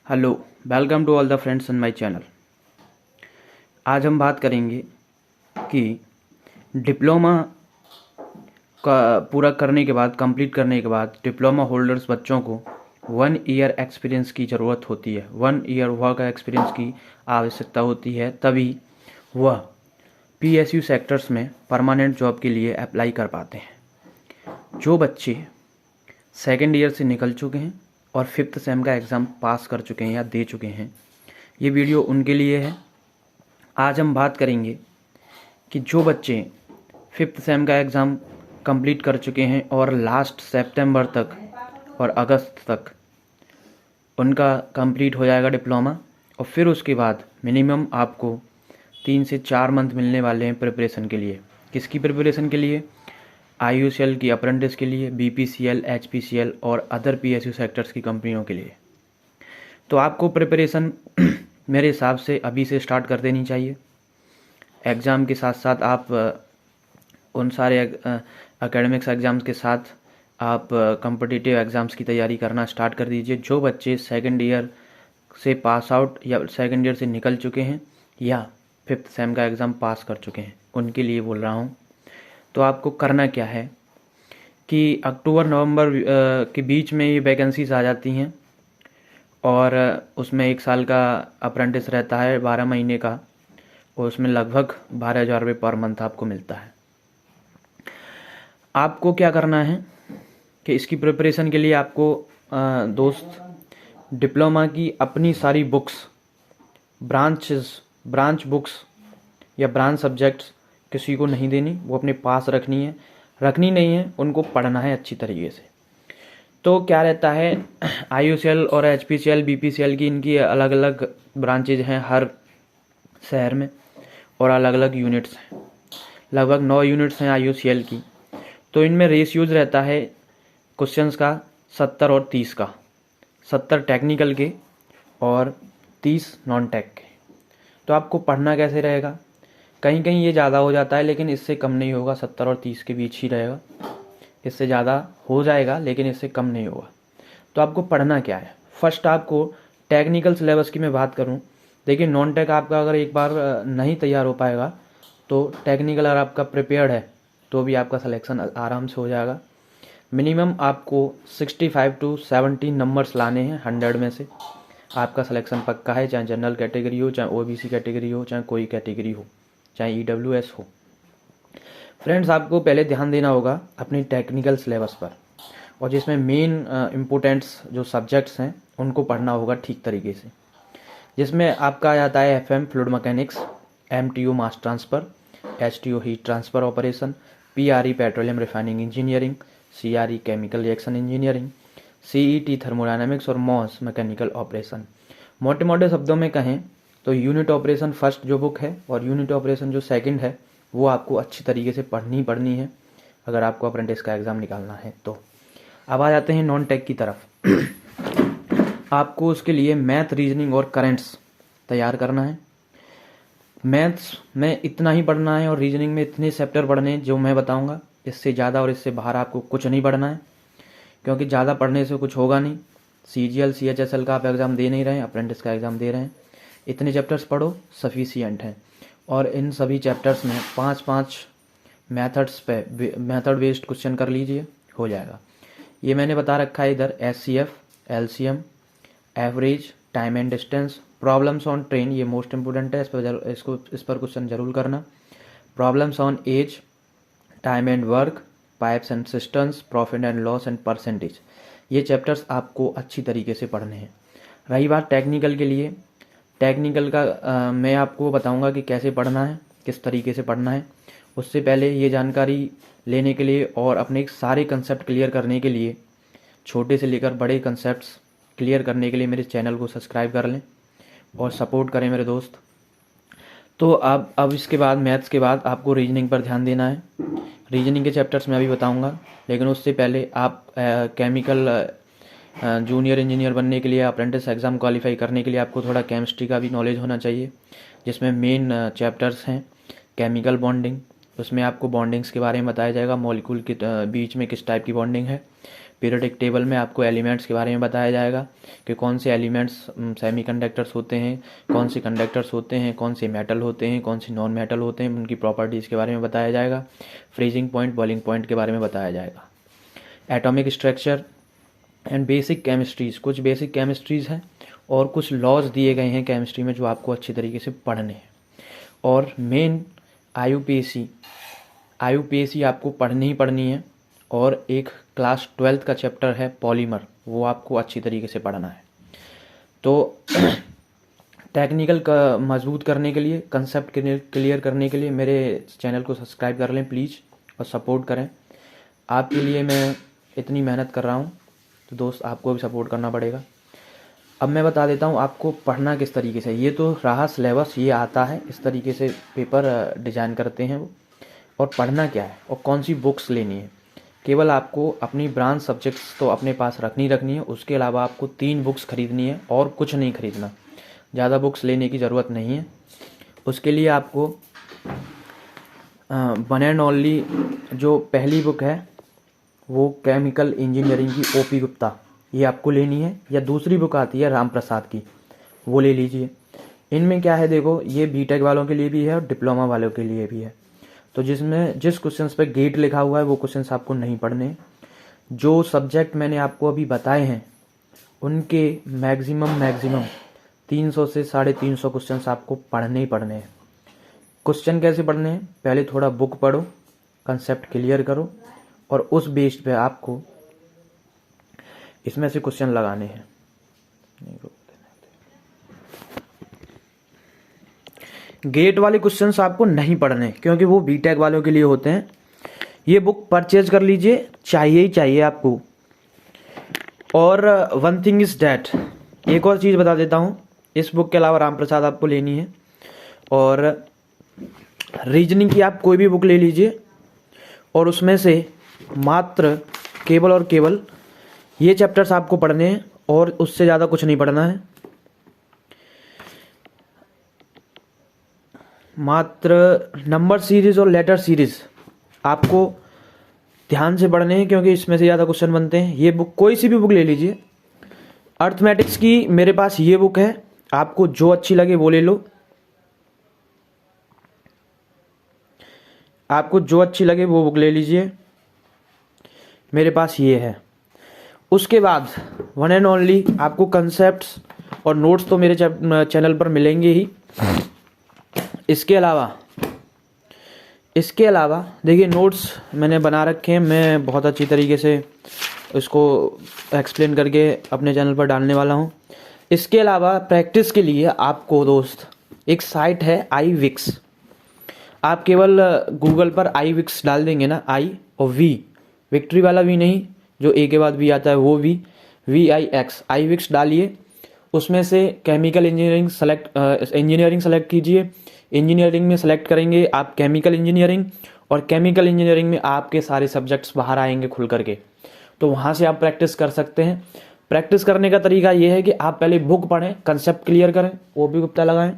Hello, welcome to all the friends in my channel. आज हम बात करेंगे कि डिप्लोमा का पूरा करने के बाद, कंप्लीट करने के बाद डिप्लोमा होल्डर्स बच्चों को 1 ईयर एक्सपीरियंस की ज़रूरत होती है। 1 ईयर वर्क एक्सपीरियंस की आवश्यकता होती है, तभी वह पीएसयू सेक्टर्स में परमानेंट जॉब के लिए अप्लाई कर पाते हैं। जो बच्चे सेकेंड ईयर से निकल चुके हैं और 5th सेम का एग्ज़ाम पास कर चुके हैं या दे चुके हैं, ये वीडियो उनके लिए है। आज हम बात करेंगे कि जो बच्चे 5th सेम का एग्ज़ाम कंप्लीट कर चुके हैं और लास्ट सितंबर तक और अगस्त तक उनका कंप्लीट हो जाएगा डिप्लोमा, और फिर उसके बाद मिनिमम आपको 3 से 4 मंथ मिलने वाले हैं प्रिपरेशन के लिए। किसकी प्रिपरेशन के लिए? IUCL की अप्रेंटिस के लिए, BPCL, HPCL और अदर PSU सेक्टर्स की कंपनियों के लिए। तो आपको प्रिपरेशन मेरे हिसाब से अभी से स्टार्ट कर देनी चाहिए। एग्ज़ाम के साथ साथ आप उन सारे एकेडमिक्स एग्ज़ाम्स के साथ आप कॉम्पिटिटिव एग्ज़ाम्स की तैयारी करना स्टार्ट कर दीजिए। जो बच्चे सेकंड ईयर से पास आउट या सेकंड ईयर से निकल चुके हैं या 5th सेम का एग्ज़ाम पास कर चुके हैं, उनके लिए बोल रहा हूँ। तो आपको करना क्या है कि अक्टूबर नवंबर के बीच में ये वैकेंसीज आ जाती हैं, और उसमें 1 साल का अप्रेंटिस रहता है 12 महीने का, और उसमें लगभग 12,000 रुपये पर मंथ आपको मिलता है। आपको क्या करना है कि इसकी प्रिपरेशन के लिए आपको दोस्त डिप्लोमा की अपनी सारी बुक्स, ब्रांच बुक्स या ब्रांच सब्जेक्ट्स किसी को नहीं देनी, वो अपने पास रखनी है। रखनी नहीं है, उनको पढ़ना है अच्छी तरीके से। तो क्या रहता है, IUCL और HPCL, BPCL की इनकी अलग अलग ब्रांचेज हैं हर शहर में, और अलग अलग यूनिट्स हैं। लगभग 9 यूनिट्स हैं IUCL की। तो इनमें रेशियोज रहता है क्वेश्चंस का 70 और 30 का, 70 टेक्निकल के और 30 नॉन टेक के। तो आपको पढ़ना कैसे रहेगा? कहीं कहीं ये ज़्यादा हो जाता है, लेकिन इससे कम नहीं होगा, 70 और 30 के बीच ही रहेगा। इससे ज़्यादा हो जाएगा लेकिन इससे कम नहीं होगा। तो आपको पढ़ना क्या है? फर्स्ट आपको टेक्निकल सिलेबस की मैं बात करूं, देखिए नॉन टेक आपका अगर एक बार नहीं तैयार हो पाएगा, तो टेक्निकल अगर आपका प्रिपेयर्ड है तो भी आपका सिलेक्शन आराम से हो जाएगा। मिनिमम आपको 65 to 70 नंबर्स लाने हैं 100 में से, आपका सिलेक्शन पक्का है। चाहे जनरल कैटेगरी हो, चाहे OBC कैटेगरी हो, चाहे कोई कैटेगरी हो, चाहे EWS हो। फ्रेंड्स, आपको पहले ध्यान देना होगा अपनी टेक्निकल सिलेबस पर, और जिसमें मेन इम्पोर्टेंट्स जो सब्जेक्ट्स हैं उनको पढ़ना होगा ठीक तरीके से। जिसमें आपका आ जाता है FM फ्लूइड मैकेनिक्स, MTO मास transfer, HTO heat transfer operation, PRE petroleum refining engineering, CRE chemical reaction engineering, CET thermodynamics और MOS मैकेनिकल ऑपरेशन। मोटे मोटे शब्दों में कहें तो यूनिट ऑपरेशन फर्स्ट जो बुक है और यूनिट ऑपरेशन जो सेकंड है, वो आपको अच्छी तरीके से पढ़नी है अगर आपको अप्रेंटिस का एग्ज़ाम निकालना है तो। अब आ जाते हैं नॉन टेक की तरफ। आपको उसके लिए मैथ, रीजनिंग और करेंट्स तैयार करना है। मैथ्स में इतना ही पढ़ना है और रीजनिंग में इतने चैप्टर पढ़ने हैं जो मैं बताऊंगा। इससे ज़्यादा और इससे बाहर आपको कुछ नहीं पढ़ना है, क्योंकि ज़्यादा पढ़ने से कुछ होगा नहीं। CGL CHSL का आप एग्ज़ाम दे नहीं रहे हैं, अप्रेंटिस का एग्ज़ाम दे रहे हैं। इतने चैप्टर्स पढ़ो, सफिशियंट हैं। और इन सभी चैप्टर्स में 5-5 मेथड्स पे मेथड बेस्ड क्वेश्चन कर लीजिए, हो जाएगा। ये मैंने बता रखा है इधर, SCF, LCM, average, time and distance, problems on train, ये मोस्ट इंपोर्टेंट है, इस पर क्वेश्चन जरूर करना। Problems on age, time and work, pipes and systems, profit and loss and percentage, ये चैप्टर्स आपको अच्छी तरीके से पढ़ने हैं। रही बात टेक्निकल के लिए, टेक्निकल का मैं आपको बताऊंगा कि कैसे पढ़ना है, किस तरीके से पढ़ना है। उससे पहले ये जानकारी लेने के लिए और अपने सारे कंसेप्ट क्लियर करने के लिए, छोटे से लेकर बड़े कंसेप्ट्स क्लियर करने के लिए मेरे चैनल को सब्सक्राइब कर लें और सपोर्ट करें मेरे दोस्त। तो अब इसके बाद मैथ्स के बाद आपको रीजनिंग पर ध्यान देना है। रीजनिंग के चैप्टर्स मैं अभी बताऊंगा, लेकिन उससे पहले आप केमिकल जूनियर इंजीनियर बनने के लिए, अप्रेंटिस एग्ज़ाम क्वालिफाई करने के लिए आपको थोड़ा केमिस्ट्री का भी नॉलेज होना चाहिए, जिसमें मेन चैप्टर्स हैं केमिकल बॉन्डिंग। उसमें आपको बॉन्डिंग्स के बारे में बताया जाएगा, मॉलिक्यूल के बीच में किस टाइप की बॉन्डिंग है। पीरियोडिक टेबल में आपको एलिमेंट्स के बारे में बताया जाएगा कि कौन से एलिमेंट्स सेमीकंडक्टर्स होते हैं, कौन से कंडक्टर्स होते हैं, कौन से मेटल होते हैं, कौन से नॉन मेटल होते हैं, उनकी प्रॉपर्टीज़ के बारे में बताया जाएगा। फ्रीजिंग पॉइंट, बॉइलिंग पॉइंट के बारे में बताया जाएगा। एटॉमिक स्ट्रक्चर एंड बेसिक केमिस्ट्रीज़, कुछ बेसिक केमिस्ट्रीज़ हैं और कुछ लॉज दिए गए हैं केमिस्ट्री में जो आपको अच्छी तरीके से पढ़ने हैं। और मेन IUPAC आपको पढ़नी ही पढ़नी है। और एक क्लास 12th का चैप्टर है पॉलीमर, वो आपको अच्छी तरीके से पढ़ना है। तो टेक्निकल का मजबूत करने के लिए, कंसेप्ट क्लियर करने के लिए मेरे चैनल को सब्सक्राइब कर लें प्लीज़ और सपोर्ट करें। आपके लिए मैं इतनी मेहनत कर रहा हूँ, तो दोस्त आपको भी सपोर्ट करना पड़ेगा। अब मैं बता देता हूँ आपको पढ़ना किस तरीके से। ये तो रहा सिलेबस, ये आता है, इस तरीके से पेपर डिज़ाइन करते हैं वो। और पढ़ना क्या है और कौन सी बुक्स लेनी है, केवल आपको अपनी ब्रांच सब्जेक्ट्स तो अपने पास रखनी है। उसके अलावा आपको 3 बुक्स खरीदनी है और कुछ नहीं खरीदना, ज़्यादा बुक्स लेने की ज़रूरत नहीं है। उसके लिए आपको वन एंड ओनली जो पहली बुक है वो केमिकल इंजीनियरिंग की OP गुप्ता, ये आपको लेनी है। या दूसरी बुक आती है राम प्रसाद की, वो ले लीजिए। इनमें क्या है देखो, ये बीटेक वालों के लिए भी है और डिप्लोमा वालों के लिए भी है। तो जिस क्वेश्चंस पे गेट लिखा हुआ है वो क्वेश्चंस आपको नहीं पढ़ने। जो सब्जेक्ट मैंने आपको अभी बताए हैं उनके मैक्सिमम 300 से 350 क्वेश्चंस आपको पढ़ने ही पढ़ने हैं। क्वेश्चन कैसे पढ़ने हैं, पहले थोड़ा बुक पढ़ो, कंसेप्ट क्लियर करो और उस बेस्ड पे आपको इसमें से क्वेश्चन लगाने हैं। गेट वाले क्वेश्चंस आपको नहीं पढ़ने क्योंकि वो बीटेक वालों के लिए होते हैं। ये बुक परचेज कर लीजिए, चाहिए ही चाहिए आपको। और वन थिंग इज डैट, एक और चीज़ बता देता हूँ, इस बुक के अलावा राम प्रसाद आपको लेनी है। और रीजनिंग की आप कोई भी बुक ले लीजिए और उसमें से मात्र केवल और केवल ये चैप्टर्स आपको पढ़ने हैं और उससे ज़्यादा कुछ नहीं पढ़ना है। मात्र नंबर सीरीज और लेटर सीरीज आपको ध्यान से पढ़ने हैं क्योंकि इसमें से ज़्यादा क्वेश्चन बनते हैं। ये बुक कोई सी भी बुक ले लीजिए। अर्थमेटिक्स की मेरे पास ये बुक है, आपको जो अच्छी लगे वो ले लो, आपको जो अच्छी लगे वो बुक ले लीजिए, मेरे पास ये है। उसके बाद वन एंड ओनली आपको कंसेप्ट्स और नोट्स तो मेरे चैनल पर मिलेंगे ही। इसके अलावा देखिए नोट्स मैंने बना रखे हैं, मैं बहुत अच्छी तरीके से इसको एक्सप्लेन करके अपने चैनल पर डालने वाला हूँ। इसके अलावा प्रैक्टिस के लिए आपको दोस्त एक साइट है iWix, आप केवल गूगल पर iWix डाल देंगे ना, I और V, विक्ट्री वाला V नहीं, जो A के बाद V आता है वो VIX, iWix डालिए। उसमें से केमिकल इंजीनियरिंग सेलेक्ट कीजिए। इंजीनियरिंग में सेलेक्ट करेंगे आप केमिकल इंजीनियरिंग, और केमिकल इंजीनियरिंग में आपके सारे सब्जेक्ट्स बाहर आएंगे खुल करके, तो वहाँ से आप प्रैक्टिस कर सकते हैं। प्रैक्टिस करने का तरीका ये है कि आप पहले बुक पढ़ें, कंसेप्ट क्लियर करें, OP गुप्ता लगाएं,